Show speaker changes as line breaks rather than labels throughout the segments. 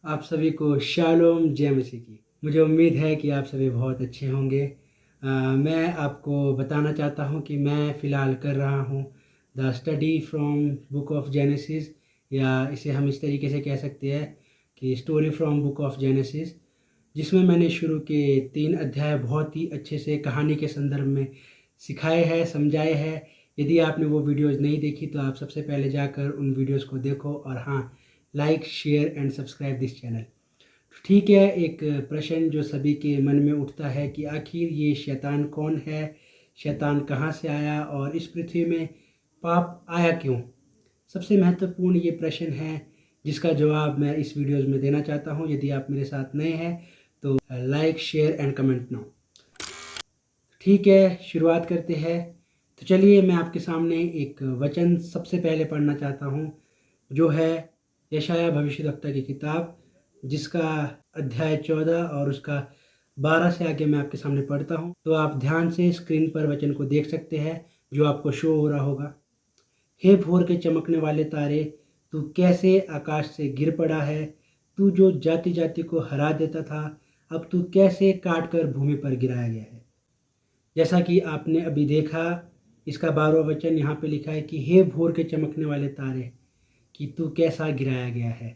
आप सभी को शालोम जय मसीह की। मुझे उम्मीद है कि आप सभी बहुत अच्छे होंगे। मैं आपको बताना चाहता हूँ कि मैं फ़िलहाल कर रहा हूँ the study from book of genesis, या इसे हम इस तरीके से कह सकते हैं कि story from book of genesis, जिसमें मैंने शुरू के 3 अध्याय बहुत ही अच्छे से कहानी के संदर्भ में सिखाए हैं, समझाए हैं। यदि आपने वो वीडियोज़ नहीं देखी तो आप सबसे पहले जाकर उन वीडियोज़ को देखो, और हाँ, like share and subscribe this channel. ठीक है, एक प्रश्न जो सभी के मन में उठता है कि आखिर ये शैतान कौन है, शैतान कहाँ से आया और इस पृथ्वी में पाप आया क्यों। सबसे महत्वपूर्ण ये प्रश्न है जिसका जवाब मैं इस वीडियोज़ में देना चाहता हूँ। यदि आप मेरे साथ नए हैं तो like share and comment now. ठीक है, शुरुआत करते हैं। तो चलिए, मैं आपके सामने एक वचन सबसे पहले पढ़ना चाहता हूँ, जो है यशायाह भविष्यद्वक्ता की किताब, जिसका अध्याय 14 और उसका 12 से आगे मैं आपके सामने पढ़ता हूँ। तो आप ध्यान से स्क्रीन पर वचन को देख सकते हैं जो आपको शो हो रहा होगा। हे भोर के चमकने वाले तारे, तू कैसे आकाश से गिर पड़ा है। तू जो जाति जाति को हरा देता था, अब तू कैसे काट कर भूमि पर गिराया गया है। जैसा कि आपने अभी देखा, इसका 12वां वचन यहाँ पे लिखा है कि हे भोर के चमकने वाले तारे, कि तू कैसा गिराया गया है।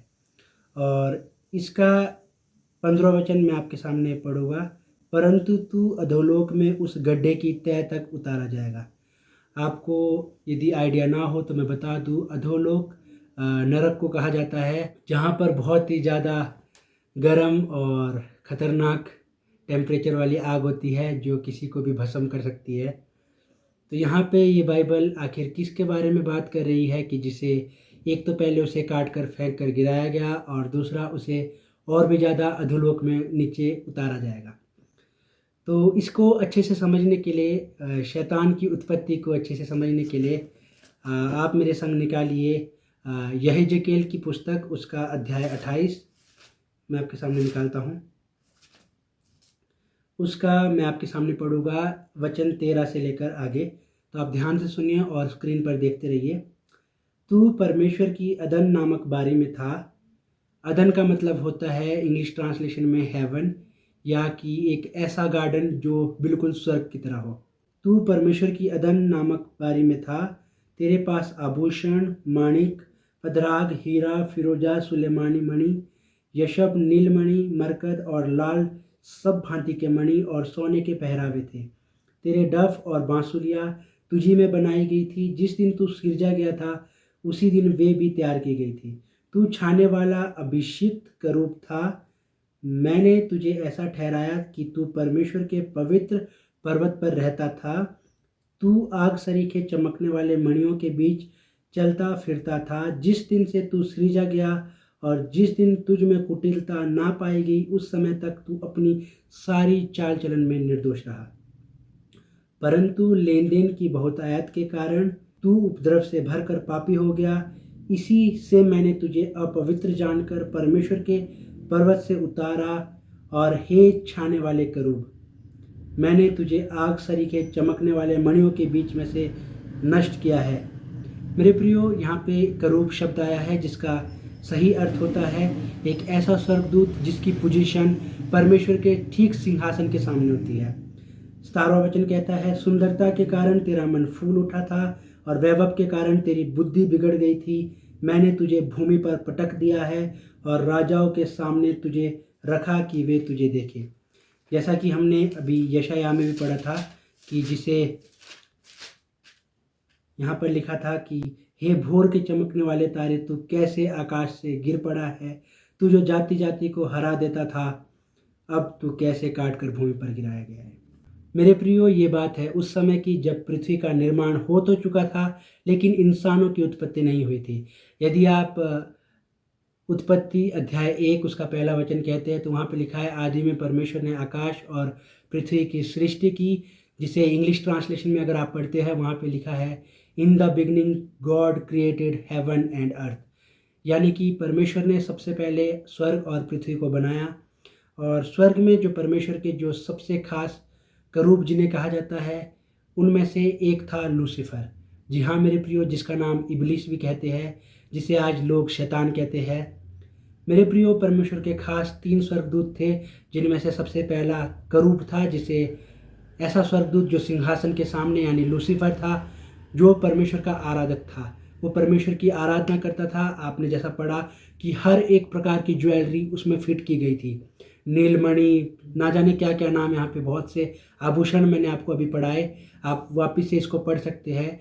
और इसका 15वां वचन मैं आपके सामने पढ़ूंगा। परंतु तू अधोलोक में उस गड्ढे की तह तक उतारा जाएगा। आपको यदि आइडिया ना हो तो मैं बता दूं, अधोलोक नरक को कहा जाता है, जहाँ पर बहुत ही ज़्यादा गर्म और ख़तरनाक टेम्परेचर वाली आग होती है जो किसी को भी भस्म कर सकती है। तो यहाँ पे ये बाइबल आखिर किसके बारे में बात कर रही है कि जिसे एक तो पहले उसे काट कर फेंक कर गिराया गया, और दूसरा उसे और भी ज़्यादा अधोलोक में नीचे उतारा जाएगा। तो इसको अच्छे से समझने के लिए, शैतान की उत्पत्ति को अच्छे से समझने के लिए, आप मेरे संग निकालिए यहेजकेल की पुस्तक, उसका अध्याय 28 मैं आपके सामने निकालता हूँ। उसका मैं आपके सामने पढ़ूंगा वचन 13 से लेकर आगे। तो आप ध्यान से सुनिए और स्क्रीन पर देखते रहिए। तू परमेश्वर की अदन नामक बारी में था। अदन का मतलब होता है इंग्लिश ट्रांसलेशन में हेवन, या कि एक ऐसा गार्डन जो बिल्कुल स्वर्ग की तरह हो। तू परमेश्वर की अदन नामक बारी में था। तेरे पास आभूषण, माणिक, पदराग, हीरा, फिरोजा, सुलेमानी मणि, यशब, नीलमणि, मरकद और लाल सब भांति के मणि और सोने के पहरावे थे। तेरे डफ और बांसुरियाँ तुझी में बनाई गई थी। जिस दिन तू सिरजा गया था उसी दिन वे भी तैयार की गई थी। तू छाने वाला अभिषिक्त करूब था। मैंने तुझे ऐसा ठहराया कि तू परमेश्वर के पवित्र पर्वत पर रहता था। तू आग सरीखे चमकने वाले मणियों के बीच चलता फिरता था। जिस दिन से तू सृजा गया और जिस दिन तुझ में कुटिलता ना पाई गई, उस समय तक तू अपनी सारी चाल चलन में निर्दोष रहा। परंतु लेन देन की बहुतायत के कारण तू उपद्रव से भरकर पापी हो गया। इसी से मैंने तुझे अपवित्र जानकर परमेश्वर के पर्वत से उतारा। और हे छाने वाले करूब, मैंने तुझे आग सरीखे चमकने वाले मणियों के बीच में से नष्ट किया है। मेरे प्रियो, यहाँ पे करूब शब्द आया है जिसका सही अर्थ होता है एक ऐसा स्वर्गदूत जिसकी पोजीशन परमेश्वर के ठीक सिंहासन के सामने होती है। 17वां वचन कहता है, सुंदरता के कारण तेरा मन फूल उठा था और वैभव के कारण तेरी बुद्धि बिगड़ गई थी। मैंने तुझे भूमि पर पटक दिया है और राजाओं के सामने तुझे रखा कि वे तुझे देखें। जैसा कि हमने अभी यशायाह में भी पढ़ा था कि जिसे यहाँ पर लिखा था कि हे भोर के चमकने वाले तारे, तू कैसे आकाश से गिर पड़ा है। तू जो जाति जाति को हरा देता था, अब तू कैसे काट कर भूमि पर गिराया गया है। मेरे प्रियो, ये बात है उस समय की जब पृथ्वी का निर्माण हो तो चुका था, लेकिन इंसानों की उत्पत्ति नहीं हुई थी। यदि आप उत्पत्ति अध्याय 1 उसका पहला वचन कहते हैं तो वहाँ पे लिखा है, आदि में परमेश्वर ने आकाश और पृथ्वी की सृष्टि की। जिसे इंग्लिश ट्रांसलेशन में अगर आप पढ़ते हैं वहाँ पे लिखा है, in the beginning God created heaven and earth. यानी कि परमेश्वर ने सबसे पहले स्वर्ग और पृथ्वी को बनाया। और स्वर्ग में जो परमेश्वर के जो सबसे खास करूब जिन्हें कहा जाता है, उनमें से एक था लूसीफर। जी हाँ मेरे प्रियो, जिसका नाम इबलीस भी कहते हैं, जिसे आज लोग शैतान कहते हैं। मेरे प्रियो, परमेश्वर के खास 3 स्वर्गदूत थे, जिनमें से सबसे पहला करूब था, जिसे ऐसा स्वर्गदूत जो सिंहासन के सामने यानी लूसीफर था, जो परमेश्वर का आराधक था। वो परमेश्वर की आराधना करता था। आपने जैसा पढ़ा कि हर एक प्रकार की ज्वेलरी उसमें फिट की गई थी। नीलमणि, ना जाने क्या-क्या नाम, यहाँ पे बहुत से आभूषण मैंने आपको अभी पढ़ाए। आप वापस से इसको पढ़ सकते हैं।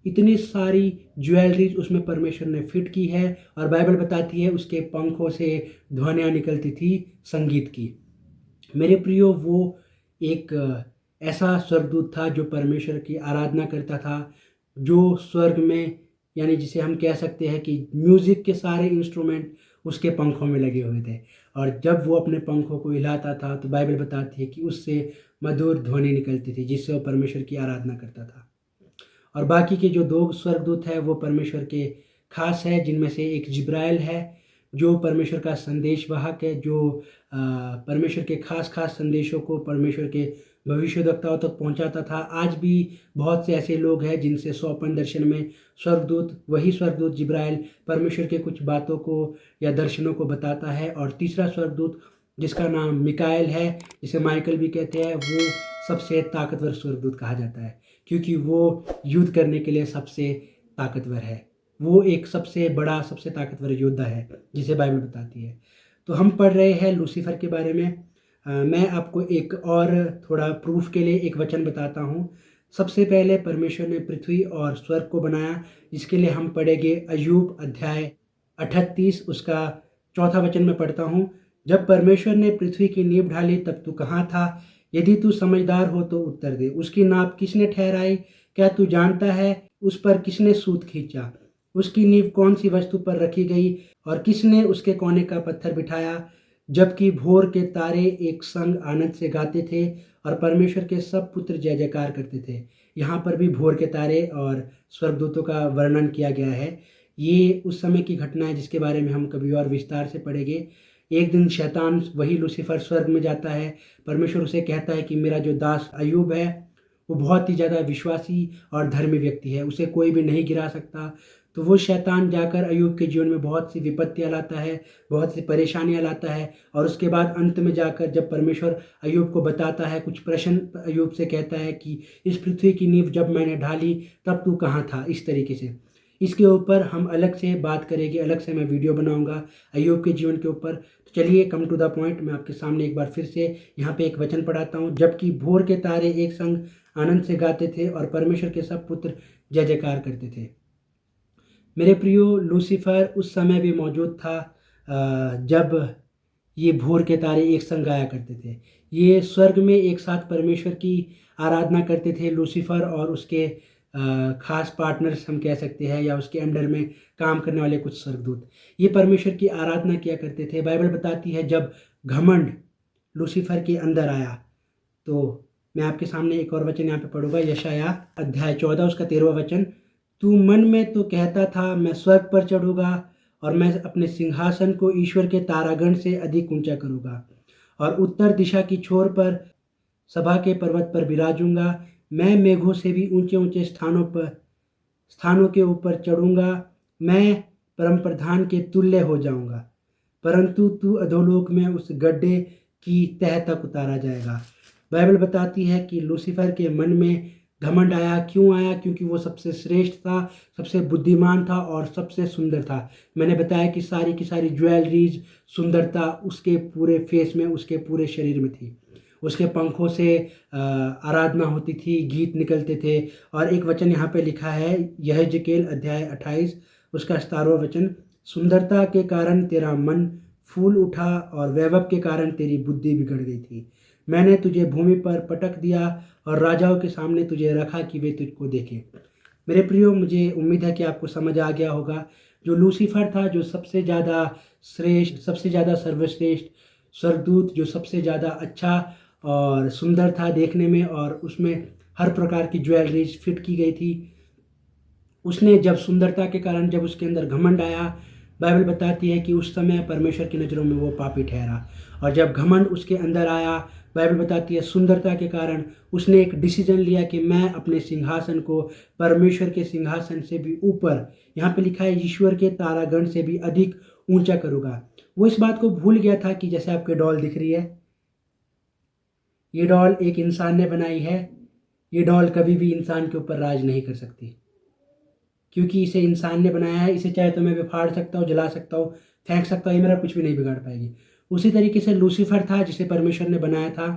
इतनी सारी ज्वेलरीज उसमें परमेश्वर ने फिट की है और बाइबल बताती है उसके पंखों से ध्वनियाँ निकलती थी संगीत की। मेरे प्रियो, वो एक ऐसा स्वर्गदूत था जो परमेश्वर की आराधना करता था, जो स्वर्ग में यानी जिसे हम कह सकते हैं कि म्यूज़िक के सारे इंस्ट्रूमेंट उसके पंखों में लगे हुए थे। और जब वो अपने पंखों को हिलाता था तो बाइबल बताती है कि उससे मधुर ध्वनि निकलती थी, जिससे वो परमेश्वर की आराधना करता था। और बाकी के जो 2 स्वर्गदूत हैं वो परमेश्वर के खास है, जिनमें से एक जिब्राइल है, जो परमेश्वर का संदेशवाहक है, जो परमेश्वर के खास संदेशों को परमेश्वर के भविष्यद्वक्ताओं तक पहुंचाता था। आज भी बहुत से ऐसे लोग हैं जिनसे स्वप्न दर्शन में वही स्वर्गदूत जिब्राइल परमेश्वर के कुछ बातों को या दर्शनों को बताता है। और तीसरा स्वर्गदूत, जिसका नाम मिकाएल है, जिसे माइकल भी कहते हैं, वो सबसे ताकतवर स्वर्गदूत कहा जाता है, क्योंकि वो युद्ध करने के लिए सबसे ताकतवर है। वो एक सबसे बड़ा, सबसे ताकतवर योद्धा है, जिसे बाइबल बताती है। तो हम पढ़ रहे हैं लूसीफर के बारे में। मैं आपको एक और थोड़ा प्रूफ के लिए एक वचन बताता हूँ। सबसे पहले परमेश्वर ने पृथ्वी और स्वर्ग को बनाया। इसके लिए हम पढ़ेंगे अय्यूब अध्याय 38, उसका 4था वचन मैं पढ़ता हूँ। जब परमेश्वर ने पृथ्वी की नींव ढाली तब तू कहाँ था? यदि तू समझदार हो तो उत्तर दे। उसकी नाप किसने ठहराई? क्या तू जानता है? उस पर किसने सूत खींचा? उसकी नींव कौन सी वस्तु पर रखी गई और किसने उसके कोने का पत्थर बिठाया? जबकि भोर के तारे एक संग आनंद से गाते थे और परमेश्वर के सब पुत्र जय जयकार करते थे। यहाँ पर भी भोर के तारे और स्वर्गदूतों का वर्णन किया गया है। ये उस समय की घटना है जिसके बारे में हम कभी और विस्तार से पढ़ेंगे। एक दिन शैतान, वही लूसीफर, स्वर्ग में जाता है। परमेश्वर उसे कहता है कि मेरा जो दास अय्यूब है वो बहुत ही ज़्यादा विश्वासी और धर्मी व्यक्ति है, उसे कोई भी नहीं गिरा सकता। तो वो शैतान जाकर अय्यूब के जीवन में बहुत सी विपत्तियाँ लाता है, बहुत सी परेशानियाँ लाता है। और उसके बाद अंत में जाकर जब परमेश्वर अय्यूब को बताता है कुछ प्रश्न, अय्यूब से कहता है कि इस पृथ्वी की नींव जब मैंने ढाली तब तू कहाँ था, इस तरीके से। इसके ऊपर हम अलग से बात करेंगे, अलग से मैं वीडियो बनाऊंगा अय्यूब के जीवन के ऊपर। तो चलिए, कम टू द पॉइंट, मैं आपके सामने एक बार फिर से यहाँ पे एक वचन पढ़ाता हूँ। जबकि भोर के तारे एक संग आनंद से गाते थे और परमेश्वर के सब पुत्र जय जयकार करते थे। मेरे प्रियो, लूसीफर उस समय भी मौजूद था जब ये भोर के तारे एक संग गाया करते थे। ये स्वर्ग में एक साथ परमेश्वर की आराधना करते थे। लूसीफर और उसके खास पार्टनर्स हम कह सकते हैं, या उसके अंडर में काम करने वाले कुछ स्वर्गदूत, ये परमेश्वर की आराधना किया करते थे। बाइबल बताती है जब घमंड लूसीफर के अंदर आया, तो मैं आपके सामने एक और वचन यहाँ पे पढ़ूंगा, यशायाह अध्याय 14, उसका 13वां वचन। तू मन में तो कहता था मैं स्वर्ग पर चढ़ूंगा और मैं अपने सिंहासन को ईश्वर के तारागण से अधिक ऊंचा करूंगा और उत्तर दिशा की छोर पर सभा के पर्वत पर विराजूंगा। मैं मेघों से भी ऊंचे ऊंचे स्थानों के ऊपर चढ़ूंगा। मैं परम प्रधान के तुल्य हो जाऊंगा, परंतु तू अधोलोक में उस गड्ढे की तह तक उतारा जाएगा। बाइबल बताती है कि लूसीफर के मन में घमंड आया। क्यों आया? क्योंकि वो सबसे श्रेष्ठ था, सबसे बुद्धिमान था और सबसे सुंदर था। मैंने बताया कि सारी की सारी ज्वेलरीज, सुंदरता उसके पूरे फेस में, उसके पूरे शरीर में थी। उसके पंखों से आराधना होती थी, गीत निकलते थे। और एक वचन यहाँ पे लिखा है, यहेजकेल अध्याय 28, उसका 17वां वचन। सुंदरता के कारण तेरा मन फूल उठा और वैभव के कारण तेरी बुद्धि बिगड़ गई थी। मैंने तुझे भूमि पर पटक दिया और राजाओं के सामने तुझे रखा कि वे तुझको देखें। मेरे प्रियो, मुझे उम्मीद है कि आपको समझ आ गया होगा। जो लूसीफर था, जो सबसे ज़्यादा श्रेष्ठ, सबसे ज़्यादा सर्वश्रेष्ठ स्वर्गदूत, जो सबसे ज़्यादा अच्छा और सुंदर था देखने में, और उसमें हर प्रकार की ज्वेलरीज फिट की गई थी, उसने जब सुंदरता के कारण जब उसके अंदर घमंड आया, बाइबल बताती है कि उस समय परमेश्वर की नज़रों में वो पापी ठहरा। और जब घमंड उसके अंदर आया, बाइबल बताती है सुंदरता के कारण उसने एक डिसीजन लिया कि मैं अपने सिंहासन को परमेश्वर के सिंहासन से भी ऊपर, यहाँ पे लिखा है ईश्वर के तारागण से भी अधिक ऊंचा करूँगा। वो इस बात को भूल गया था कि जैसे आपके डॉल दिख रही है, ये डॉल एक इंसान ने बनाई है। ये डॉल कभी भी इंसान के ऊपर राज नहीं कर सकती, क्योंकि इसे इंसान ने बनाया है। इसे चाहे तो मैं भी फाड़ सकता हूँ, जला सकता हूँ, फेंक सकता हूँ, ये मेरा कुछ भी नहीं बिगाड़ पाएगी। उसी तरीके से लूसीफर था, जिसे परमेश्वर ने बनाया था,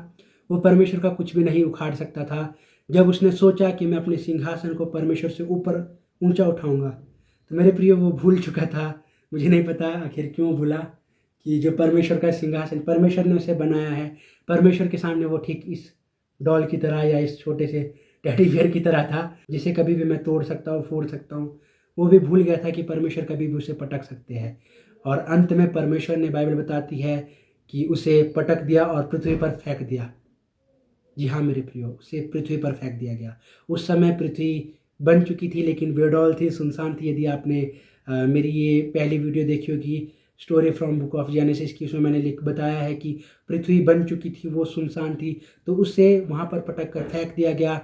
वो परमेश्वर का कुछ भी नहीं उखाड़ सकता था। जब उसने सोचा कि मैं अपने सिंहासन को परमेश्वर से ऊपर ऊंचा उठाऊंगा, तो मेरे प्रिय वो भूल चुका था। मुझे नहीं पता आखिर क्यों भूला कि जो परमेश्वर का सिंहासन, परमेश्वर ने उसे बनाया है, परमेश्वर के सामने वो ठीक इस डॉल की तरह या इस छोटे से टेडी बियर की तरह था, जिसे कभी भी मैं तोड़ सकता हूँ, फोड़ सकता हूँ। वो भी भूल गया था कि परमेश्वर कभी भी उसे पटक सकते हैं। और अंत में परमेश्वर ने, बाइबल बताती है कि उसे पटक दिया और पृथ्वी पर फेंक दिया। जी हाँ मेरे प्रियो, उसे पृथ्वी पर फेंक दिया गया। उस समय पृथ्वी बन चुकी थी, लेकिन बेडौल थी, सुनसान थी। यदि आपने मेरी ये पहली वीडियो देखी होगी, story from book of genesis की, उसमें मैंने बताया है कि पृथ्वी बन चुकी थी, वो सुनसान थी, तो उसे वहाँ पर पटक कर फेंक दिया गया।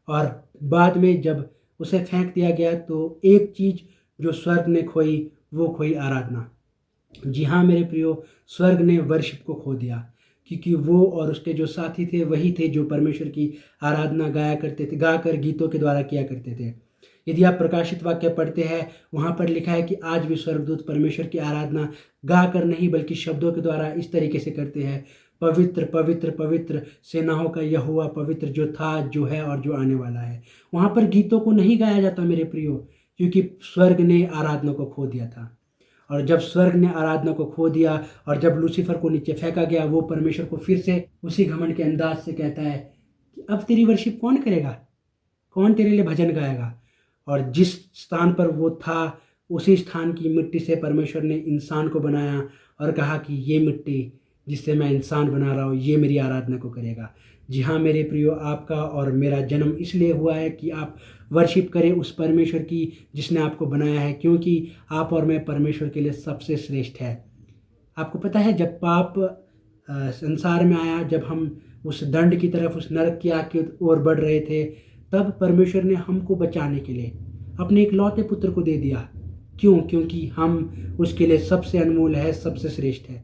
और बाद में जब उसे फेंक दिया गया तो एक चीज़ जो स्वर्ग ने खोई, वो खोई आराधना। जी हाँ मेरे प्रियो, स्वर्ग ने वर्शिप को खो दिया, क्योंकि वो और उसके जो साथी थे वही थे जो परमेश्वर की आराधना गाया करते थे, गाकर गीतों के द्वारा किया करते थे। यदि आप प्रकाशित वाक्य पढ़ते हैं, वहाँ पर लिखा है कि आज भी स्वर्गदूत परमेश्वर की आराधना गाकर नहीं बल्कि शब्दों के द्वारा इस तरीके से करते हैं, पवित्र पवित्र पवित्र सेनाओं का यहोवा, पवित्र जो था, जो है और जो आने वाला है। वहाँ पर गीतों को नहीं गाया जाता मेरे प्रियो, क्योंकि स्वर्ग ने आराधना को खो दिया था। और जब स्वर्ग ने आराधना को खो दिया और जब लूसीफर को नीचे फेंका गया, वो परमेश्वर को फिर से उसी घमंड के अंदाज से कहता है कि अब तेरी वर्शिप कौन करेगा, कौन तेरे लिए भजन गाएगा। और जिस स्थान पर वो था, उसी स्थान की मिट्टी से परमेश्वर ने इंसान को बनाया और कहा कि ये मिट्टी जिससे मैं इंसान बना रहा हूँ, ये मेरी आराधना को करेगा। जी हाँ मेरे प्रियो, आपका और मेरा जन्म इसलिए हुआ है कि आप वर्शिप करें उस परमेश्वर की जिसने आपको बनाया है, क्योंकि आप और मैं परमेश्वर के लिए सबसे श्रेष्ठ है। आपको पता है, जब पाप संसार में आया, जब हम उस दंड की तरफ, उस नरक की आग की ओर बढ़ रहे थे, तब परमेश्वर ने हमको बचाने के लिए अपने इकलौते पुत्र को दे दिया। क्यों? क्योंकि हम उसके लिए सबसे अनमोल है, सबसे श्रेष्ठ है।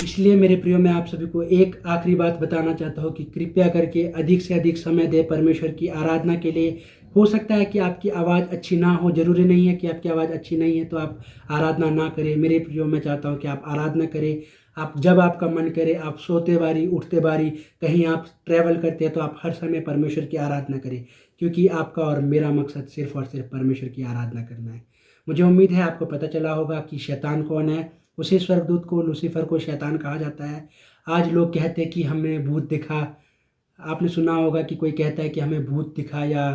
इसलिए मेरे प्रियो, मैं आप सभी को एक आखिरी बात बताना चाहता हूँ कि कृपया करके अधिक से अधिक समय दें परमेश्वर की आराधना के लिए। हो सकता है कि आपकी आवाज़ अच्छी ना हो, ज़रूरी नहीं है कि आपकी आवाज़ अच्छी नहीं है तो आप आराधना ना करें। मेरे प्रियो, मैं चाहता हूँ कि आप आराधना करें। आप जब आपका मन करे, आप सोते बारी, उठते बारी, कहीं आप ट्रैवल करते हैं, तो आप हर समय परमेश्वर की आराधना करें, क्योंकि आपका और मेरा मकसद सिर्फ और सिर्फ परमेश्वर की आराधना करना है। मुझे उम्मीद है आपको पता चला होगा कि शैतान कौन है। उसी स्वर्गदूत को, लूसीफर को शैतान कहा जाता है। आज लोग कहते हैं कि हमें भूत दिखा। आपने सुना होगा कि कोई कहता है कि हमें भूत दिखा या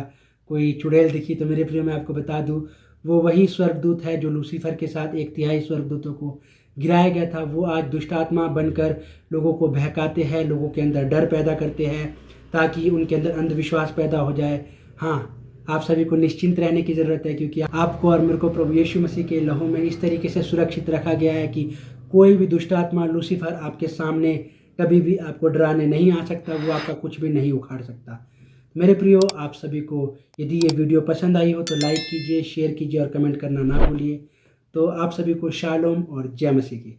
कोई चुड़ैल दिखी। तो मेरे प्रिय, मैं आपको बता दूं, वो वही स्वर्गदूत है जो लूसीफर के साथ 1/3 स्वर्गदूतों को गिराया गया था। वो आज दुष्ट आत्मा बनकर लोगों को बहकाते हैं, लोगों के अंदर डर पैदा करते हैं, ताकि उनके अंदर अंधविश्वास पैदा हो जाए। हाँ, आप सभी को निश्चिंत रहने की ज़रूरत है, क्योंकि आपको और मेरे को प्रभु यीशु मसीह के लहू में इस तरीके से सुरक्षित रखा गया है कि कोई भी दुष्ट आत्मा, लूसीफर, आपके सामने कभी भी आपको डराने नहीं आ सकता। वो आपका कुछ भी नहीं उखाड़ सकता। मेरे प्रियो, आप सभी को यदि ये वीडियो पसंद आई हो तो लाइक कीजिए, शेयर कीजिए और कमेंट करना ना भूलिए। तो आप सभी को शालोम और जय मसीह की।